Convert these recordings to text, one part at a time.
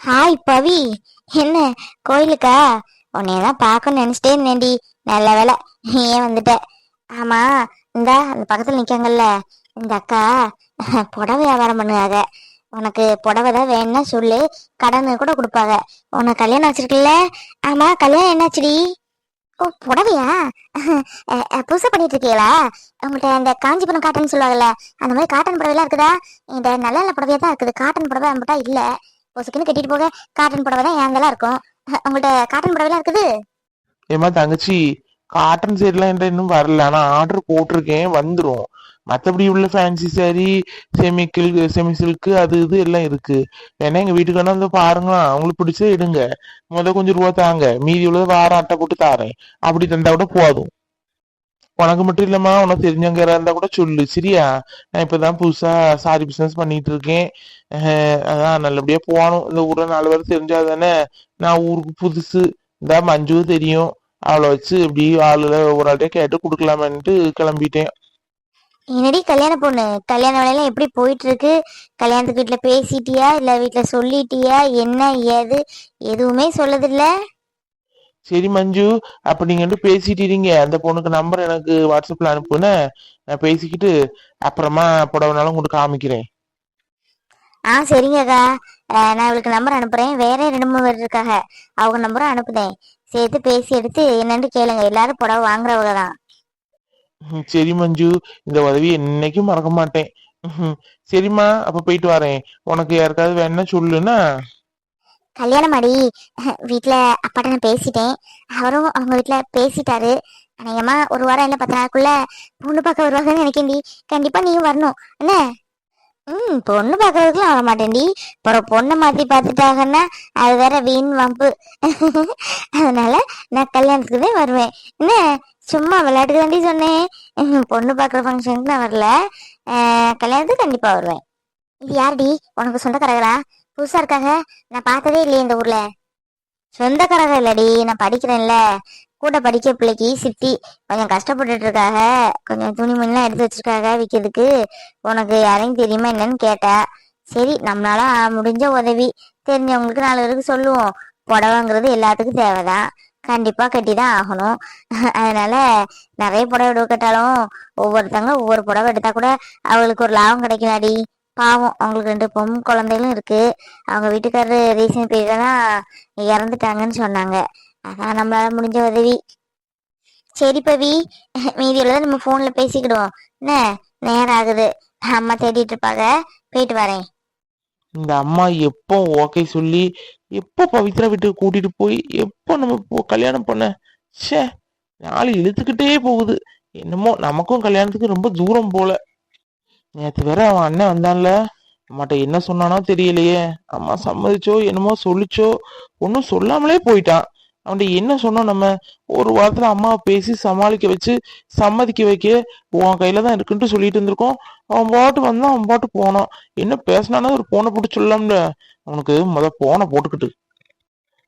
Hi பவி. என்ன கோயிலுக்கா? உன்னையதான் பார்க்கணும்னு நினைச்சிட்டே இருந்தேன்டி. நல்ல வேலை நீ ஏன் வந்துட்ட. ஆமா, இந்த அந்த பக்கத்துல நிக்காங்கல்ல இந்த அக்கா, புடவை வியாபாரம் பண்ணுவாங்க. உனக்கு புடவை தான் வேணும்னா சொல்லு, கடன் கூட கொடுப்பாங்க. உனக்கு கல்யாணம் வச்சிருக்கல? ஆமா, கல்யாணம் என்னாச்சுடி? ஓ, புடவையா? புதுசா பண்ணிட்டு இருக்கீங்களா? உங்கள்கிட்ட அந்த காஞ்சிபுரம் காட்டன் சொல்லுவாங்கல்ல, அந்த மாதிரி காட்டன் புடவைலாம் இருக்குதா? இந்த நல்ல நல்ல புடவையா தான் இருக்குது. காட்டன் புடவை நம்மகிட்ட இல்ல. பொசுக்குன்னு கட்டிட்டு போக காட்டன் புடவை தான் ஏங்கெல்லாம் இருக்கும். உங்கள்கிட்ட காட்டன் புடவைலாம் இருக்குது? ஏமா தங்கச்சி, காட்டன் சைட்லாம் என்கிட்ட இன்னும் வரல. ஆனா ஆர்டர் போட்டிருக்கேன், வந்துடும். மற்றபடி உள்ள ஃபேன்சி சாரி, செமி சில்க்கு அது இது எல்லாம் இருக்கு. வேணா எங்க வீட்டுக்கு வேணா வந்து பாருங்களா, உங்களுக்கு பிடிச்சா எடுங்க. கொஞ்சம் ரூபா தாங்க, மீதி உள்ளது வாரம் அட்டை போட்டு தாரேன். அப்படி தந்தா கூட போதும். உனக்கு மட்டும் இல்லம்மா, உனக்கு தெரிஞ்சவங்க யாரா இருந்தா கூட சொல்லு, சரியா? நான் இப்பதான் புதுசா சாரி பிசினஸ் பண்ணிட்டு இருக்கேன். அதான் நல்லபடியா போகணும். இந்த ஊர்ல 4 பேர் தெரிஞ்சா தானே. நான் ஊருக்கு புதுசு. இந்த மஞ்சு தெரியும். அவளை வச்சு இப்படி ஆளுல ஒரு ஆள்கிட்ட கேட்டு கொடுக்கலாமேன்ட்டு கிளம்பிட்டேன். என்னடி கல்யாண பொண்ணு, கல்யாண வேலையெல்லாம் எப்படி போயிட்டு இருக்கு? கல்யாணத்துக்கு வீட்டுல பேசிட்டியா இல்ல வீட்டுல சொல்லிட்டியா? என்ன ஏது எதுவுமே சொல்லதில்ல. சரி மஞ்சு, அப்ப நீங்க ரெண்டு பேசிட்டு இருங்க. அந்த பொண்ணுக்கு நம்பர் எனக்கு வாட்ஸ்அப்ல அனுப்புன. நான் பேசிக்கிட்டு அப்புறமா புடவைனாலும் உங்களுக்கு காமிக்கிறேன். சரிங்கக்கா. நான் இவளுக்கு நம்பர் அனுப்புறேன். வேற 2 3 பேர் இருக்காங்க, அவங்க நம்பரும் அனுப்புதேன். சேர்த்து பேசி எடுத்து என்னன்னு கேளுங்க. எல்லாரும் புடவை வாங்குறவங்க தான். சரி மஞ்சு, இந்த உதவி என்னைக்கும் மறக்க மாட்டேன். சரிம்மா, அப்ப போயிட்டு வரேன். உனக்கு யாருக்காவது வேணா சொல்லுன்னா. கல்யாணம் ஆடி வீட்டுல அப்பாட்ட நான் பேசிட்டேன். அவரும் அவங்க வீட்டுல பேசிட்டாரு. அநேகமா ஒரு வாரம் இல்ல 10 நாளுக்குள்ள பொண்ணு பார்க்க வருவாங்கன்னு நினைக்கேன்டி. கண்டிப்பா நீயும் வரணும் என்ன? பொண்ணு பார்க்கறதுக்குலாம் வர மாட்டேன்டி. அப்புறம் பொண்ணை மாத்தி பார்த்துட்டாங்கன்னா அது வேற வீண் வம்பு. அதனால நான் கல்யாணத்துக்கு தான் வருவேன் என்ன. சும்மா விளையாட்டுக்கு தாண்டி சொன்னேன். பொண்ணு பார்க்குற ஃபங்க்ஷனுக்கு நான் வரல. கல்யாணத்துக்கு கண்டிப்பா வருவேன். இது யாருடி? உனக்கு சொந்தக்காரங்களா? புதுசா இருக்காங்க, நான் பார்த்ததே இல்லையே இந்த ஊர்ல. சொந்தக்காரங்க இல்லடி, நான் படிக்கிறேன்ல, கூட படிக்க பிள்ளைக்கு சித்தி கொஞ்சம் கஷ்டப்பட்டுட்டு இருக்காங்க. கொஞ்சம் துணிமணிலாம் எடுத்து வச்சிருக்காங்க விற்கிறதுக்கு. உனக்கு யாரையும் தெரியுமா என்னன்னு கேட்டா. சரி, நம்மளால முடிஞ்ச உதவி, தெரிஞ்சவங்களுக்கு 4 பேருக்கு சொல்லுவோம். புடவைங்கிறது எல்லாத்துக்கும் தேவைதான், கண்டிப்பா கட்டிதான் ஆகணும். அதனால நிறைய புடவை எடுக்க கேட்டாலும் ஒவ்வொருத்தவங்க ஒவ்வொரு புடவை எடுத்தா கூட அவங்களுக்கு ஒரு லாபம் கிடைக்கும்டி. பாவம், அவங்களுக்கு 2 பொண் குழந்தைகளும் இருக்கு. அவங்க வீட்டுக்காரரு ரீசன் பீரியட்ல தான் இறந்துட்டாங்கன்னு சொன்னாங்க. அதான் நம்மளால முடிஞ்ச உதவி. சரி பவி, மீதி உள்ளதை நம்ம போன்ல பேசிக்கிடுவோம் என்ன. நேரம் ஆகுது, அம்மா தேடிட்டு இருப்பாங்க. போயிட்டு வரேன். இந்த அம்மா எப்போ ஓகே சொல்லி, எப்போ பவித்ரா வீட்டுக்கு கூட்டிட்டு போய், எப்போ நம்ம கல்யாணம் பண்ண. ச்சே, நாள் இழுத்துக்கிட்டே போகுது. என்னமோ நமக்கும் கல்யாணத்துக்கு ரொம்ப தூரம் போல. நேற்று வேற அவன் அண்ணன் வந்தான்ல, அம்மாட்ட என்ன சொன்னானோ தெரியலையே. அம்மா சம்மதிச்சோ என்னமோ சொல்லிச்சோ, ஒன்னும் சொல்லாமலே போயிட்டான். அவன்கிட்ட என்ன சொன்னோம் நம்ம? ஒரு வாரத்துல அம்மாவை பேசி சமாளிக்க வச்சு சம்மதிக்க வைக்க உன் கையில தான் இருக்குன்ட்டு சொல்லிட்டு இருந்திருக்கோம். அவன் பாட்டு வந்தான், அவன் பாட்டு போனான். என்ன பேசினானோ ஒரு போனை போட்டு சொல்லலாம்ல. அவனுக்கு போனை போட்டுக்கிட்டு.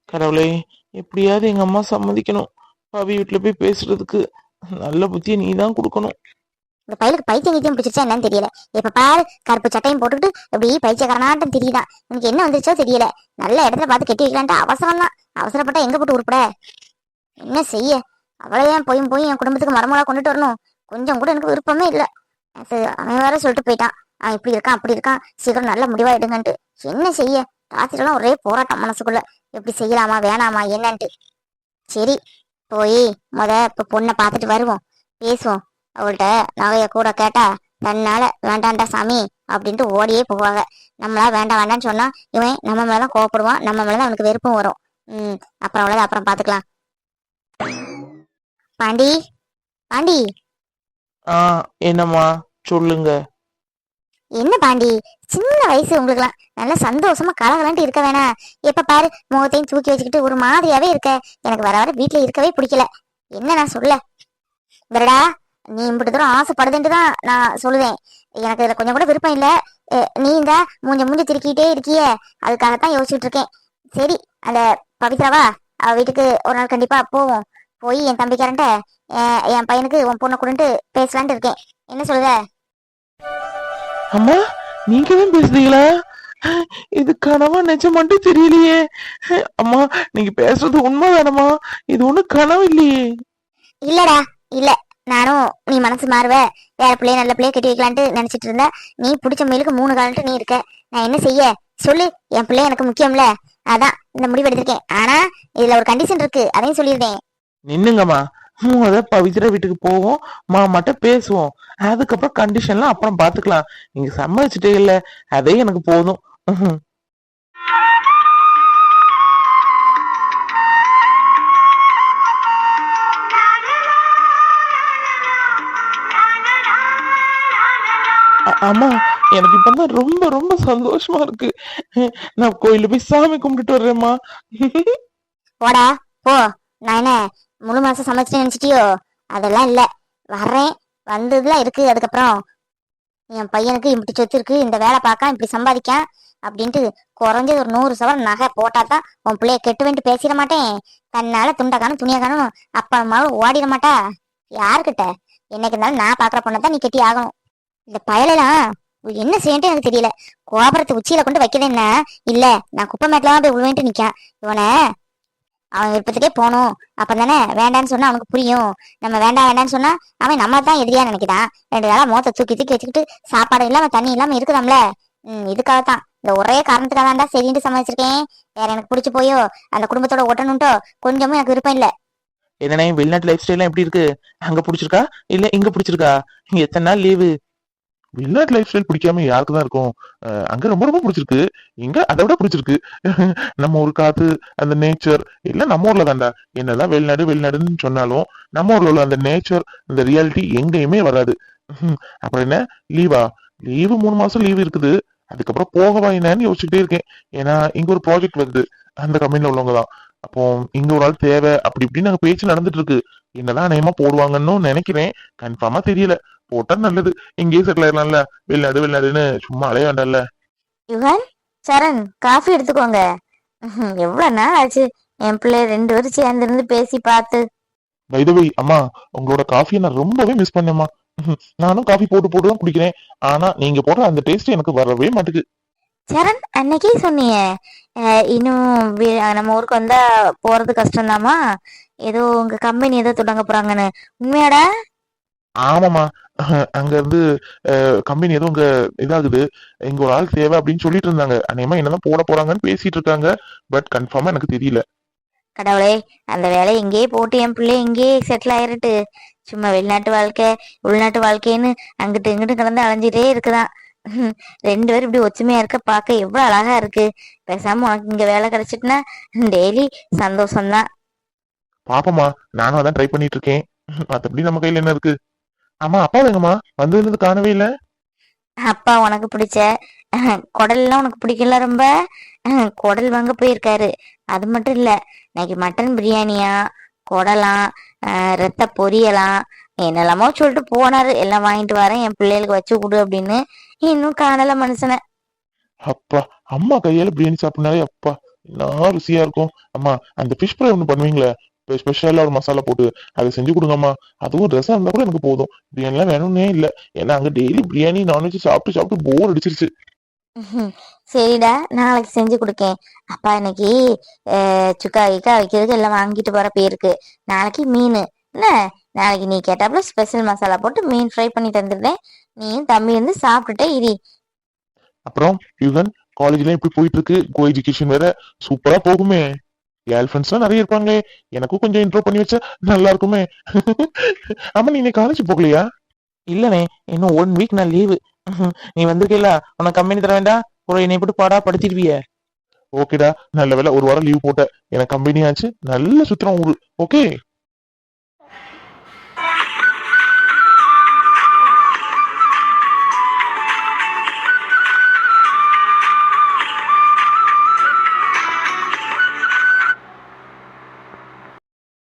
கடவுளே, எப்படியாவது எங்க அம்மா சம்மதிக்கணும் பவி வீட்டுல போய் பேசுறதுக்கு. நல்ல புத்தியை நீ தான் கொடுக்கணும். இந்த பையலுக்கு பைத்தியம் கீத்தியம் பிடிச்சிருச்சா என்னன்னு தெரியல. இப்ப பாரு, கருப்பு சட்டையும் போட்டுக்கிட்டு எப்படி பைத்தியக்காரனாட்டம் தெரியுதான். எனக்கு என்ன வந்துருச்சோ தெரியல. நல்ல இடத்துல பார்த்து கட்டி வைக்கலான்ட்டு அவசரம் தான். அவசரப்பட்டா எங்க போட்டு உருப்பட. என்ன செய்ய? அவளையே போயும் போய் என் குடும்பத்துக்கு மருமகளா கொண்டுட்டு வரணும். கொஞ்சம் கூட எனக்கு விருப்பமே இல்லை. அவன் வேற சொல்லிட்டு போயிட்டான், அவன் இப்படி இருக்கான் அப்படி இருக்கான், சீக்கிரம் நல்ல முடிவா எடுங்கன்ட்டு. என்ன செய்ய? ராத்திரிலாம் ஒரே போராட்டம் மனசுக்குள்ள. எப்படி செய்யலாமா வேணாமா என்னன்ட்டு. சரி, போய் இப்ப பொண்ணை பார்த்துட்டு வருவோம், பேசுவோம். அவள்கிட்ட நகைய கூட கேட்டா தன்னால வேண்டாண்டா சாமி அப்படின்ட்டு ஓடியே போவாங்க. நம்மளா வேண்டாம் வேண்டாம்னு சொன்னா இவன் நம்ம மேலதான் கோவப்படுவான், நம்ம மேலதான் அவனுக்கு வெறுப்பும் வரும். அப்புறம் அவ்வளவுதான், அப்புறம் பாத்துக்கலாம். பாண்டி, பாண்டி. என்னம்மா, சொல்லுங்க. என்ன பாண்டி, சின்ன வயசு உங்களுக்குலாம் நல்லா சந்தோஷமா கலகலன்ட்டு இருக்க வேணாம். எப்ப பாரு முகத்தையும் தூக்கி வச்சுக்கிட்டு ஒரு மாதிரியாவே இருக்க. எனக்கு வர வர வீட்டுல இருக்கவே பிடிக்கல. என்ன நான் சொல்ல வரடா? நீ இப்படி தூரம் ஆசைப்படுதுன்ட்டு தான் நான் சொல்லுவேன். எனக்கு இதுல கொஞ்சம் கூட விருப்பம் இல்ல. நீ இந்த மூஞ்ச திருக்கிட்டே இருக்கியே, அதுக்காகத்தான் யோசிச்சுட்டு இருக்கேன். சரி, அந்த பவித்ராவா, அவ வீட்டுக்கு ஒரு நாள் கண்டிப்பா போவோம். போய் என் தம்பிக்காரன்ட்ட என் பையனுக்கு உன் பொண்ணை கொடுன்ட்டு பேசலான்ட்டு இருக்கேன். என்ன சொல்லுத? அம்மா, நீங்க தான் பேசுறீங்களா? இது கனவா நிஜமான்ட்டு தெரியலையே. அம்மா, நீங்க பேசுறது உண்மைதானம்மா? இது ஒண்ணும் கனவு இல்லையே. இல்லடா, இல்ல. நானும் நீ மனசு மாறுவ, வேற பிள்ளைய நல்ல பிள்ளைய கட்டி வைக்கலான்ட்டு நினைச்சிட்டு இருந்த. நீ பிடிச்ச முயலுக்கு 3 காலன்ட்டு நீ இருக்க. நான் என்ன செய்ய சொல்லு? என் பிள்ளை எனக்கு முக்கியம்ல. அதான் இந்த முடிவு எடுத்திருக்கேன். ஆனா இதுல ஒரு கண்டிஷன் இருக்கு, அதையும் சொல்லியிருந்தேன். நின்னுங்கம்மா. பவித்ரா வீட்டுக்கு போவோம், மாமாட்ட பேசுவோம். அதுக்கப்புறம் கண்டிஷன்லாம் அப்புறம் பாத்துக்கலாம். நீங்க சம்மதிச்சுட்டே இல்ல, அதே எனக்கு போதும். அம்மா, எனக்கு இப்பதான் ரொம்ப ரொம்ப சந்தோஷமா இருக்கு. நான் கோயில போய் சாமி கும்பிட்டுட்டு வர்றேம்மா. போடா போ. நான் என்ன முழு மாசம் சமைச்சிட்டு நினைச்சிட்டியோ? அதெல்லாம் இல்ல. வர்றேன், வந்ததுலாம் இருக்கு. அதுக்கப்புறம் என் பையனுக்கு இப்படி சொத்து இருக்கு, இந்த வேலை பார்க்க இப்படி சம்பாதிக்கான் அப்படின்ட்டு குறைஞ்சது ஒரு 100 சவரன் நகை போட்டாதான் உன் பிள்ளைய கெட்டுவேன்ட்டு பேசிட மாட்டேன். தன்னால துண்டை காணும் துணியை காணும் அப்பா அம்மாவும் ஓடிட மாட்டா. யாருக்கிட்ட? என்னைக்கு இருந்தாலும் நான் பாக்குற பொண்ணை நீ கெட்டி ஆகணும். இந்த பயலெல்லாம் என்ன செய்யன்ட்டு எனக்கு தெரியல. கோபுரத்தை உச்சியில கொண்டு வைக்கிறேன்னா இல்ல, நான் குப்பை மேட்டலாம் போய் விழுவேன்ட்டு நிக்கான். இவனை அவன் விருப்பத்துக்கே போகணும். அப்பதானே வேண்டான்னு சொன்னா அவனுக்கு புரியும். நம்ம வேண்டாம் வேண்டான்னு சொன்னா அவன் நம்மள தான் எதிரியா நினைக்கிறான். 2 நாளா மோத்த தூக்கி தூக்கி வச்சுக்கிட்டு சாப்பாடு இல்லாம தண்ணி இல்லாம இருக்குதாம்ல. இதுக்காகத்தான், இந்த ஒரே காரணத்துக்காக தான்டா சரின்ட்டு சமாளிச்சிருக்கேன். வேற எனக்கு பிடிச்சு போயோ அந்த குடும்பத்தோட ஒட்டணும்ட்டோ கொஞ்சமும் எனக்கு விருப்பம் இல்ல. என்னண்ணே, வெளிநாட்டு லைஃப் ஸ்டைல் எப்படி இருக்கு? அங்க பிடிச்சிருக்கா இல்ல இங்க பிடிச்சிருக்கா? எத்தனை நாள் லீவு? வெளிநாட்டு லைஃப் ஸ்டைல் பிடிக்காம யாருக்கு தான் இருக்கும்? அங்க ரொம்ப ரொம்ப பிடிச்சிருக்கு. இங்க அதை விட பிடிச்சிருக்கு. நம்ம ஊர் காத்து, அந்த நேச்சர் எல்லாம் நம்ம ஊர்ல தான்டா. என்னதான் வெளிநாடு வெளிநாடுன்னு சொன்னாலும் நம்ம ஊர்ல உள்ள அந்த நேச்சர், அந்த ரியாலிட்டி எங்கேயுமே வராது. அப்புறம் என்ன லீவா? லீவு 3 மாசம் லீவு இருக்குது. அதுக்கப்புறம் போகவா என்னன்னு யோசிச்சுட்டே இருக்கேன். ஏன்னா இங்க ஒரு ப்ராஜெக்ட் வருது, அந்த கம்பெனில உள்ளவங்க தான். அப்போ இங்க ஒரு ஆள் தேவை அப்படி இப்படின்னு அங்க பேச்சு நடந்துட்டு இருக்கு. என்னதான் நேமா போடுவாங்கன்னு நினைக்கிறேன். கன்ஃபார்மா தெரியல. போட்டா நல்லது. இங்கேயே செட்டில் ஆயிடலாம்ல. வெளிநாடு வெளிநாடுன்னு சும்மா அலைய வேண்டாம்ல. யுகன், சரண், காஃபி எடுத்துக்கோங்க. எவ்வளவு நாள் ஆச்சு என் பிள்ளை 2 பேரும் சேர்ந்து இருந்து பேசி பார்த்து. பை த வே, அம்மா, உங்களோட காஃபியை நான் ரொம்பவே மிஸ் பண்ணேம்மா. நானும் காஃபி போட்டு போட்டு தான் குடிக்கிறேன். ஆனா நீங்க போடுற அந்த டேஸ்ட் எனக்கு வரவே மாட்டுக்கு. சரண், அன்னைக்கே சொன்னீங்க இன்னும் நம்ம ஊருக்கு வந்தா போறது கஷ்டம்தாமா, ஏதோ உங்க கம்பெனி ஏதோ தொடங்க போறாங்கன்னு. உண்மையாடா? ஆமாமா. அங்க இருந்து கம்பெனி ஏதோ இங்க இதாகுது. இங்க ஒரு ஆள் தேவை அப்படின்னு சொல்லிட்டு இருந்தாங்க. அநேகமா என்னதான் போட போறாங்கன்னு பேசிட்டு இருக்காங்க. பட் கன்ஃபார்மா எனக்கு தெரியல. கடவுளே, அந்த வேலையை எங்கேயே போட்டு என் பிள்ளை எங்கேயே செட்டில் ஆயிருட்டு. சும்மா வெளிநாட்டு வாழ்க்கை உள்நாட்டு வாழ்க்கைன்னு அங்கிட்டு இங்கிட்டு கிடந்து அலைஞ்சிட்டே இருக்குதான். 2 பேரும் இப்படி ஒற்றுமையா இருக்க பார்க்க எவ்வளவு அழகா இருக்கு. பேசாம உனக்கு இங்க வேலை கிடைச்சிட்டுனா டெய்லி சந்தோஷம்தான். பாப்போமா, நானும் அதான் ட்ரை பண்ணிட்டு இருக்கேன். மத்தபடி நம்ம கையில என்ன இருக்கு? ஆமா, அப்பா எங்கம்மா? வந்து காணவே இல்ல. அப்பா உனக்கு பிடிச்ச குடல் எல்லாம் உனக்கு பிடிக்கல ரொம்ப. குடல் வாங்க போயிருக்காரு. அது மட்டும் இல்ல, இன்னைக்கு மட்டன் பிரியாணியா, குடலாம், ரத்த பொரியலாம், என்னெல்லாமோ சொல்லிட்டு போனாரு. எல்லாம் வாங்கிட்டு வரேன் என் பிள்ளைகளுக்கு வச்சு கொடு அப்படின்னு. இன்னும் காணல மனுஷனை. அப்பா, அம்மா கையால பிரியாணி சாப்பிடனாலே அப்பா என்ன ருசியா இருக்கும். அம்மா, அந்த ஃபிஷ் ஃப்ரை ஒண்ணு பண்ணுவீங்களே, ஸ்பெஷலா ஒரு மசாலா போட்டு அதை செஞ்சு கொடுங்கம்மா. அதுவும் ரசம் இருந்தா கூட எனக்கு போதும். பிரியாணி எல்லாம் வேணும்னே இல்ல. ஏன்னா அங்க டெய்லி பிரியாணி நான்வெஜ் சாப்பிட்டு சாப்பிட்டு போர் அடிச்சிருச்சு. சரிடா, நாளைக்கு செஞ்சு கொடுக்கேன். அப்பா இன்னைக்கு சுக்கா கிக்கா வைக்கிறதுக்கு எல்லாம் வாங்கிட்டு போற பேருக்கு. நாளைக்கு மீன் என்ன, நாளைக்கு நீ கேட்டாப்புல ஸ்பெஷல் மசாலா போட்டு மீன் ஃப்ரை பண்ணி தந்துடுறேன். நீயும் தம்பி வந்து சாப்பிட்டுட்டே இரி. அப்புறம் யுகன், காலேஜ்ல எப்படி போயிட்டு இருக்கு? கோ எஜுகேஷன் வேற சூப்பரா போகுமே. கேர்ள் ஃப்ரெண்ட்ஸ் எல்லாம் நிறைய இருப்பாங்களே, எனக்கும் கொஞ்சம் இன்ட்ரோ பண்ணி வச்சா நல்லா இருக்குமே. ஆமா, நீ காலேஜ் போகலையா? இல்லனே, இன்னும் 1 வீக் நான் லீவு. நீ வந்திருக்கல, உனக்கு கம்பெனி தர வேண்டாம். ஒரு என்னை போட்டு பாடா படுத்திடுவிய. ஓகேடா, நல்ல வேலை ஒரு வாரம் லீவ் போட்ட. எனக்கு கம்பெனி ஆச்சு, நல்ல சுத்திரம் ஊரு. ஓகே.